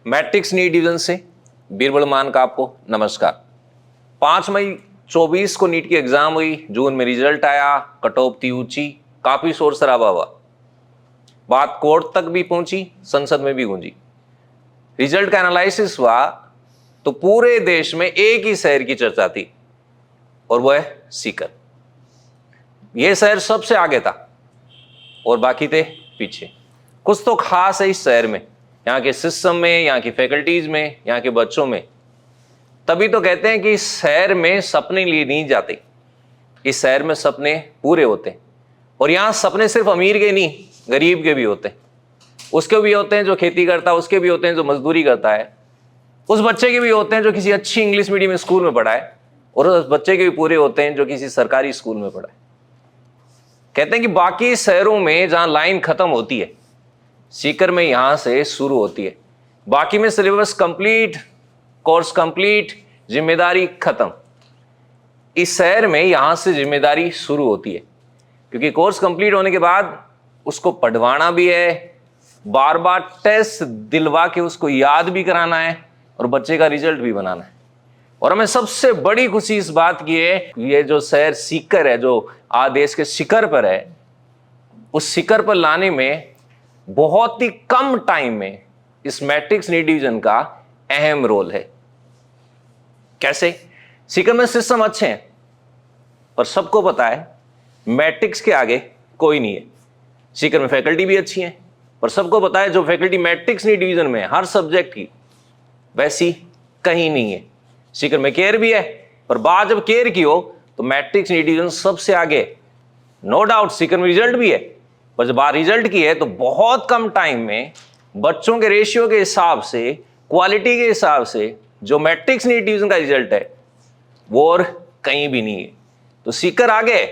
Matrix NEET division से बीरबल मान का आपको नमस्कार। 5 मई 24 को नीट की एग्जाम हुई, जून में रिजल्ट आया, कट ऑफ थी ऊंची, काफी शोर शराबा हुआ, बात कोर्ट तक भी पहुंची, संसद में भी गूंजी। रिजल्ट का एनालिसिस हुआ तो पूरे देश में एक ही शहर की चर्चा थी और वो है सीकर। यह शहर सबसे आगे था और बाकी थे पीछे। कुछ तो खास है इस शहर में, यहाँ के सिस्टम में, यहाँ की फैकल्टीज में, यहाँ के बच्चों में। तभी तो कहते हैं कि इस शहर में सपने लिए नहीं जाते, इस शहर में सपने पूरे होते हैं। और यहाँ सपने सिर्फ अमीर के नहीं, गरीब के भी होते हैं। उसके भी होते हैं जो खेती करता है, उसके भी होते हैं जो मजदूरी करता है, उस बच्चे के भी होते हैं जो किसी अच्छी इंग्लिश मीडियम स्कूल में पढ़ा है, और उस बच्चे के भी पूरे होते हैं जो किसी सरकारी स्कूल में पढ़ा है। कहते हैं कि बाकी शहरों में जहां लाइन खत्म होती है, सीकर में यहां से शुरू होती है। बाकी में सिलेबस कंप्लीट, कोर्स कंप्लीट, जिम्मेदारी खत्म। इस शहर में यहां से जिम्मेदारी शुरू होती है, क्योंकि कोर्स कंप्लीट होने के बाद उसको पढ़वाना भी है, बार बार टेस्ट दिलवा के उसको याद भी कराना है और बच्चे का रिजल्ट भी बनाना है। और हमें सबसे बड़ी खुशी इस बात की है, ये जो शहर सीकर है, जो आज देश के शिखर पर है, उस शिखर पर लाने में बहुत ही कम टाइम में इस मैट्रिक्स नीट डिवीजन का अहम रोल है। कैसे? सीकर में सिस्टम अच्छे हैं, पर सबको पता है मैट्रिक्स के आगे कोई नहीं है। सीकर में फैकल्टी भी अच्छी है, पर सबको पता है जो फैकल्टी मैट्रिक्स नीट डिवीजन में हर सब्जेक्ट की, वैसी कहीं नहीं है। सीकर में केयर भी है, पर बात जब केयर की हो तो मैट्रिक्स नीट डिवीजन सबसे आगे। नो डाउट सीकर में रिजल्ट भी है, पर जब बात रिजल्ट की है तो बहुत कम टाइम में बच्चों के रेशियो के हिसाब से, क्वालिटी के हिसाब से जो मैट्रिक्स नीट डिवीजन का रिजल्ट है वो और कहीं भी नहीं है। तो सीकर आगे,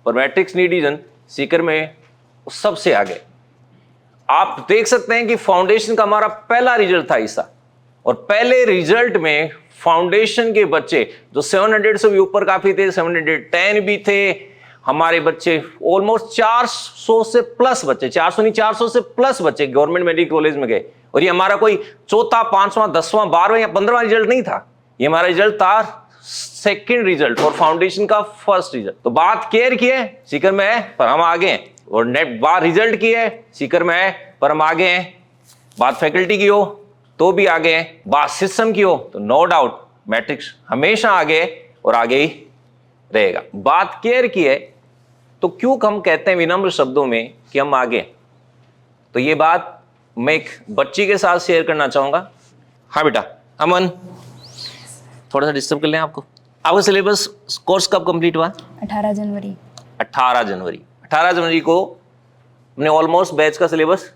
पर मैट्रिक्स नीट डिवीजन सीकर में सबसे आगे। आप देख सकते हैं कि फाउंडेशन का हमारा पहला रिजल्ट था ऐसा, और पहले रिजल्ट में फाउंडेशन के बच्चे जो 700 से भी ऊपर काफी थे, 710 भी थे हमारे बच्चे, ऑलमोस्ट 400 से प्लस बच्चे, 400 नहीं 400 से प्लस बच्चे गवर्नमेंट मेडिकल कॉलेज में गए। और ये हमारा कोई चौथा, पांचवा, 10वां, 12वां या 15वां रिजल्ट नहीं था, ये हमारा रिजल्ट था सेकंड रिजल्ट और फाउंडेशन का फर्स्ट रिजल्ट। तो बात केयर की है, सीकर में है पर हम आगे हैं, और नेट बात रिजल्ट की है, सीकर में है पर हम आगे हैं। बात फैकल्टी की हो तो भी आगे हैं, बात सिस्टम की हो तो नो डाउट मैट्रिक्स हमेशा आगे और आगे ही रहेगा। बात केयर की है तो क्यों हम कहते हैं विनम्र शब्दों में कि हम आगे? तो ये बात मैं एक बच्ची के साथ शेयर करना चाहूंगा। हाँ बेटा अमन, थोड़ा सा डिस्टर्ब कर लें आपको। आपका सिलेबस कोर्स कब कंप्लीट हुआ? 18 जनवरी। 18 जनवरी 18 जनवरी को हमने ऑलमोस्ट बैच का सिलेबस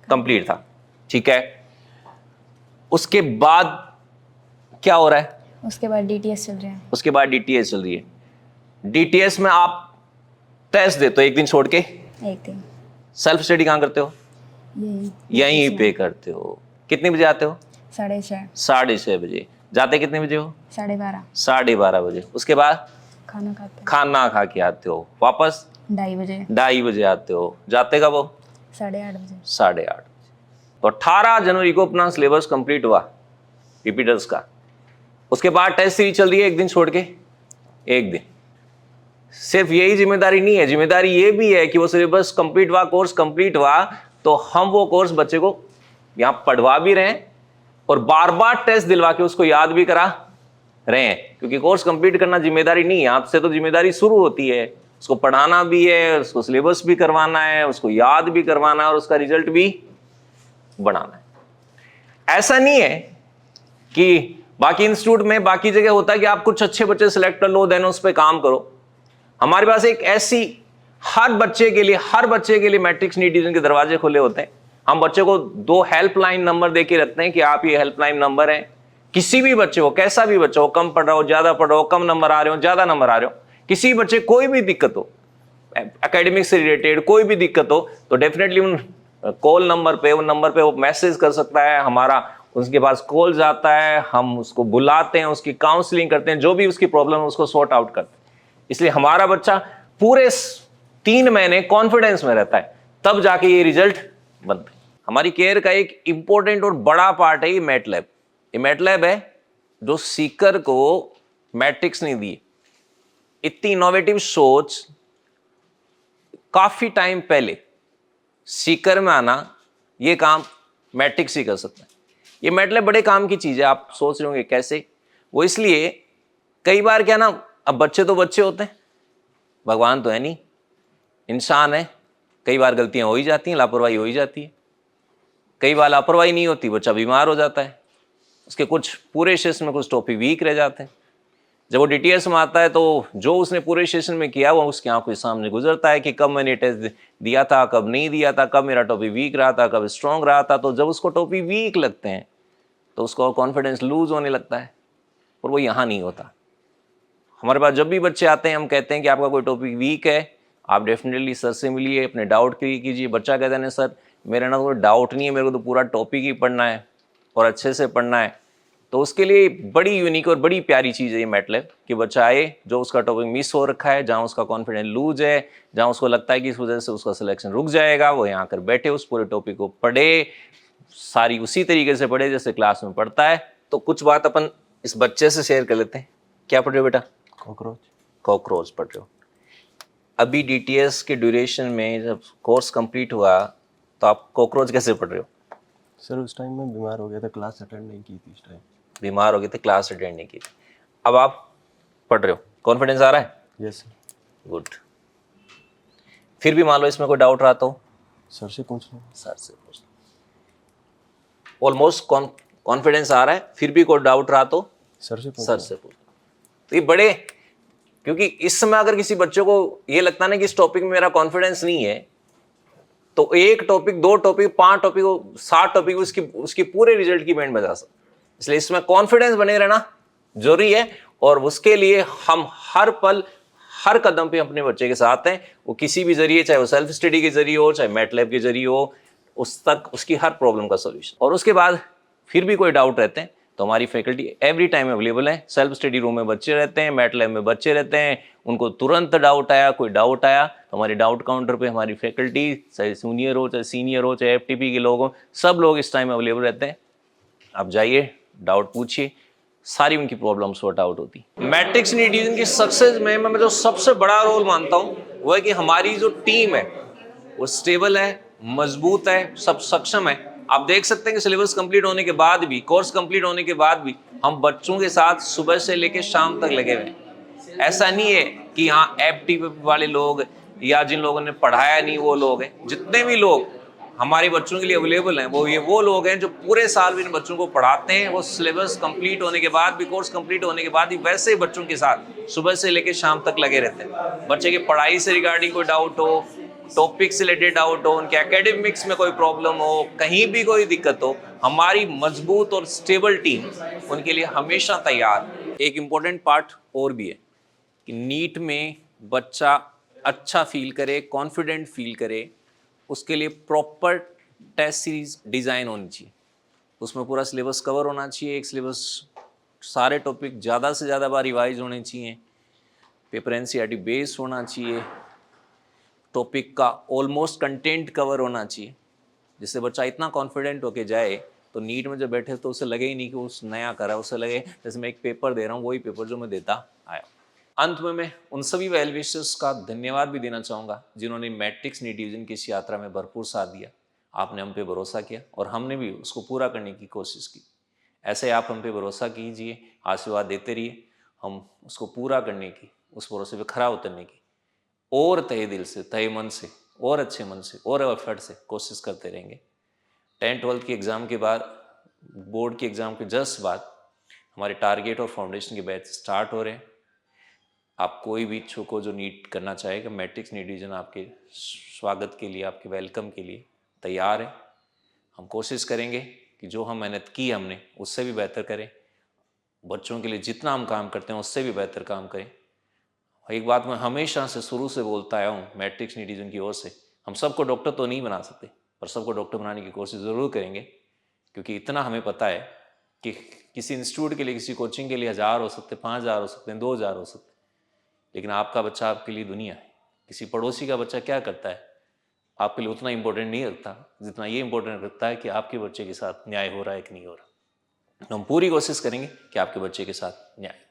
कंप्लीट था, ठीक है। उसके बाद क्या हो रहा है? उसके बाद डीटीएस चल रहा है। उसके बाद डीटीएस चल रही है। डीटीएस में आप टेस्ट देते हो एक दिन छोड़ के? एक दिन। सेल्फ स्टडी कहाँ करते हो? यहीं पे करते हो। कितने बजे आते हो? 6:30। 6:30 बजे। जाते कितने बजे हो? 12:30। 12:30 बजे। उसके बाद खाना खाते हैं। खाना खा के आते हो, वापस 2:30 बजे। 2:30 बजे आते हो। जाते कब हो? 8:30 बजे। 8:30 बजे। तो 18 जनवरी को अपना सिलेबस कंप्लीट हुआ रिपीटर्स का। उसके बाद टेस्ट सीरीज चल रही है एक दिन छोड़ के एक दिन। सिर्फ यही जिम्मेदारी नहीं है, जिम्मेदारी ये भी है कि वो सिलेबस कंप्लीट हुआ, कोर्स कंप्लीट हुआ तो हम वो कोर्स बच्चे को यहां पढ़वा भी रहे हैं और बार बार टेस्ट दिलवा के उसको याद भी करा रहे हैं। क्योंकि कोर्स कंप्लीट करना जिम्मेदारी नहीं है, आपसे तो जिम्मेदारी शुरू होती है। उसको पढ़ाना भी है, उसको सिलेबस भी करवाना है, उसको याद भी करवाना है और उसका रिजल्ट भी बनाना है। ऐसा नहीं है कि बाकी इंस्टीट्यूट में, बाकी जगह होता है कि आप कुछ अच्छे बच्चे सिलेक्ट कर लो, देन उस पर काम करो। हमारे पास एक ऐसी हर बच्चे के लिए मैट्रिक्स नीट डिवीजन के दरवाजे खुले होते हैं। हम बच्चे को 2 हेल्पलाइन नंबर दे के रखते हैं कि आप ये हेल्पलाइन नंबर है, किसी भी बच्चे हो, कैसा भी बच्चा हो, कम पढ़ रहा हो, ज्यादा पढ़ रहा हो, कम नंबर आ रहे हो, ज्यादा नंबर आ रहे हो, किसी बच्चे कोई भी दिक्कत हो, एकेडमिक से रिलेटेड कोई भी दिक्कत हो, तो डेफिनेटली उन कॉल नंबर पे, उन नंबर पे वो मैसेज कर सकता है। हमारा उसके पास कॉल जाता है, हम उसको बुलाते हैं, उसकी काउंसलिंग करते हैं, जो भी उसकी प्रॉब्लम है उसको सॉर्ट आउट करते हैं। इसलिए हमारा बच्चा पूरे 3 महीने कॉन्फिडेंस में रहता है, तब जाके ये रिजल्ट बनता है। हमारी केयर का एक इंपॉर्टेंट और बड़ा पार्ट है ये मैटलैब। ये मैटलैब है जो सीकर को मैट्रिक्स नहीं दी। इतनी इनोवेटिव सोच काफी टाइम पहले सीकर में आना, ये काम मैट्रिक्स ही कर सकता है। ये मैटलैब बड़े काम की चीज है। आप सोच रहे होंगे कैसे? वो इसलिए, कई बार क्या ना, अब बच्चे तो बच्चे होते हैं, भगवान तो है नहीं, इंसान है, कई बार गलतियां हो ही जाती हैं, लापरवाही हो ही जाती है। कई बार लापरवाही नहीं होती, बच्चा बीमार हो जाता है, उसके कुछ पूरे सेशन में कुछ टॉपिक वीक रह जाते हैं। जब वो डीटीएस में आता है तो जो उसने पूरे सेशन में किया वो उसकी आंखों के सामने गुजरता है कि कब मैंने टेस्ट दिया था, कब नहीं दिया था, कब मेरा टॉपिक वीक रहा था, कब स्ट्रांग रहा था। तो जब उसको टॉपिक वीक लगते हैं तो उसको कॉन्फिडेंस लूज होने लगता है, और वो यहाँ नहीं होता। हमारे पास जब भी बच्चे आते हैं हम कहते हैं कि आपका कोई टॉपिक वीक है, आप डेफिनेटली सर से मिलिए, अपने डाउट क्लियर कीजिए। बच्चा कहता है नहीं सर मेरा ना कोई डाउट नहीं है, मेरे को तो पूरा टॉपिक ही पढ़ना है और अच्छे से पढ़ना है। तो उसके लिए बड़ी यूनिक और बड़ी प्यारी चीज़ है ये मैटलैब कि बच्चा आए, जो उसका टॉपिक मिस हो रखा है, जहाँ उसका कॉन्फिडेंस लूज है, जहाँ उसको लगता है कि इस वजह से उसका सिलेक्शन रुक जाएगा, वो यहाँ आकर बैठे, उस पूरे टॉपिक को पढ़े, सारी उसी तरीके से पढ़े जैसे क्लास में पढ़ता है। तो कुछ बात अपन इस बच्चे से शेयर कर लेते हैं। क्या पढ़ रहे हो बेटा? कॉकरोच। कॉकरोच पढ़ रहे हो। अभी डीटीएस के ड्यूरेशन में जब कोर्स कंप्लीट हुआ तो आप कॉकरोच कैसे पढ़ रहे हो? सर उस टाइम मैं बीमार हो गया था, क्लास अटेंड नहीं की थी उस टाइम। बीमार हो गए थे, क्लास अटेंड नहीं की थी। अब आप पढ़ रहे हो, कॉन्फिडेंस आ रहा है? Yes sir. गुड। फिर भी मान लो इसमें कोई डाउट रहा तो सर से पूछ लो। सर से पूछ। ऑलमोस्ट कॉन्फिडेंस आ रहा है, फिर भी कोई डाउट रहा तो सर से पूछ सर से पूछ। तो ये बड़े, क्योंकि इस समय अगर किसी बच्चे को ये लगता ना कि इस टॉपिक में मेरा कॉन्फिडेंस नहीं है, तो एक टॉपिक, दो टॉपिक, 5 टॉपिक, 60 टॉपिक उसकी पूरे रिजल्ट की बैंड बजा सकते। इसलिए इसमें कॉन्फिडेंस बने रहना जरूरी है, और उसके लिए हम हर पल हर कदम पे अपने बच्चे के साथ हैं। वो किसी भी जरिए, चाहे वो सेल्फ स्टडी के जरिए हो, चाहे मैटलैब के जरिए हो, उस तक उसकी हर प्रॉब्लम का सोल्यूशन। और उसके बाद फिर भी कोई डाउट रहते हैं तो हमारी फैकल्टी एवरी टाइम अवेलेबल है। सेल्फ स्टडी रूम में बच्चे रहते हैं, मैटलैब में बच्चे रहते हैं, उनको तुरंत डाउट आया, कोई डाउट आया तो हमारे डाउट काउंटर पे हमारी फैकल्टी, चाहे जूनियर हो, चाहे सीनियर हो, चाहे एफटीपी के लोग हो, सब लोग इस टाइम अवेलेबल रहते हैं। आप जाइए, डाउट पूछिए, सारी उनकी प्रॉब्लम सॉर्ट आउट होती। मैट्रिक्स नीट डिवीजन की सक्सेस में मैं जो सबसे बड़ा रोल मानता हूँ वो है कि हमारी जो टीम है वो स्टेबल है, मजबूत है, सब सक्षम है। आप देख सकते हैं कि सिलेबस कंप्लीट होने के बाद भी, कोर्स कंप्लीट होने के बाद भी हम बच्चों के साथ सुबह से लेकर शाम तक लगे हुए हैं। ऐसा नहीं है कि यहाँ एफटी वाले लोग या जिन लोगों ने पढ़ाया नहीं वो लोग हैं। जितने भी लोग हमारे बच्चों के लिए अवेलेबल हैं वो लोग हैं जो पूरे साल भी इन बच्चों को पढ़ाते हैं। वो सिलेबस कंप्लीट होने के बाद भी, कोर्स कंप्लीट होने के बाद भी वैसे ही बच्चों के साथ सुबह से लेकर शाम तक लगे रहते हैं। बच्चे की पढ़ाई से रिगार्डिंग कोई डाउट हो, टॉपिक से रिलेटेड डाउट हो, उनके एकेडमिक्स में कोई प्रॉब्लम हो, कहीं भी कोई दिक्कत हो, हमारी मजबूत और स्टेबल टीम उनके लिए हमेशा तैयार। एक इम्पोर्टेंट पार्ट और भी है कि नीट में बच्चा अच्छा फील करे, कॉन्फिडेंट फील करे, उसके लिए प्रॉपर टेस्ट सीरीज डिज़ाइन होनी चाहिए। उसमें पूरा सिलेबस कवर होना चाहिए, एक सिलेबस, सारे टॉपिक ज़्यादा से ज़्यादा बार रिवाइज होने चाहिए, पेपर एनसीईआरटी बेस्ड होना चाहिए, टॉपिक का ऑलमोस्ट कंटेंट कवर होना चाहिए, जिससे बच्चा इतना कॉन्फिडेंट होके जाए तो नीट में जब बैठे तो उसे लगे ही नहीं कि उस नया करा है, उसे लगे जैसे मैं एक पेपर दे रहा हूँ, वही पेपर जो मैं देता आया। अंत में मैं उन सभी वेल विशर्स का धन्यवाद भी देना चाहूँगा जिन्होंने मैट्रिक्स नीट डिवीजन की इस यात्रा में भरपूर साथ दिया। आपने हम पे भरोसा किया और हमने भी उसको पूरा करने की कोशिश की। ऐसे आप हम पे भरोसा कीजिए, आशीर्वाद देते रहिए, हम उसको पूरा करने की, उस भरोसे पे खरा उतरने की और तहे दिल से, तहे मन से और अच्छे मन से और एफर्ट से कोशिश करते रहेंगे। 10th-12th की एग्ज़ाम के बाद, बोर्ड की एग्ज़ाम के जस्ट बाद हमारे टारगेट और फाउंडेशन के बैच स्टार्ट हो रहे हैं। आप कोई भी इच्छुक हो जो नीट करना चाहेगा, मैट्रिक्स नीट डिवीजन आपके स्वागत के लिए, आपके वेलकम के लिए तैयार है। हम कोशिश करेंगे कि जो हम मेहनत की हमने उससे भी बेहतर करें, बच्चों के लिए जितना हम काम करते हैं उससे भी बेहतर काम करें। एक बात मैं हमेशा से शुरू से बोलता आया हूँ मैट्रिक्स नीट डिवीजन की ओर से, हम सबको डॉक्टर तो नहीं बना सकते पर सबको डॉक्टर बनाने की कोशिश ज़रूर करेंगे, क्योंकि इतना हमें पता है कि किसी इंस्टीट्यूट के लिए, किसी कोचिंग के लिए 1000 हो सकते, 5000 हो सकते हैं, 2000 हो सकते, लेकिन आपका बच्चा आपके लिए दुनिया है। किसी पड़ोसी का बच्चा क्या करता है आपके लिए उतना इम्पोर्टेंट नहीं रखता जितना ये इम्पोर्टेंट रखता है कि आपके बच्चे के साथ न्याय हो रहा है कि नहीं हो रहा। तो हम पूरी कोशिश करेंगे कि आपके बच्चे के साथ न्याय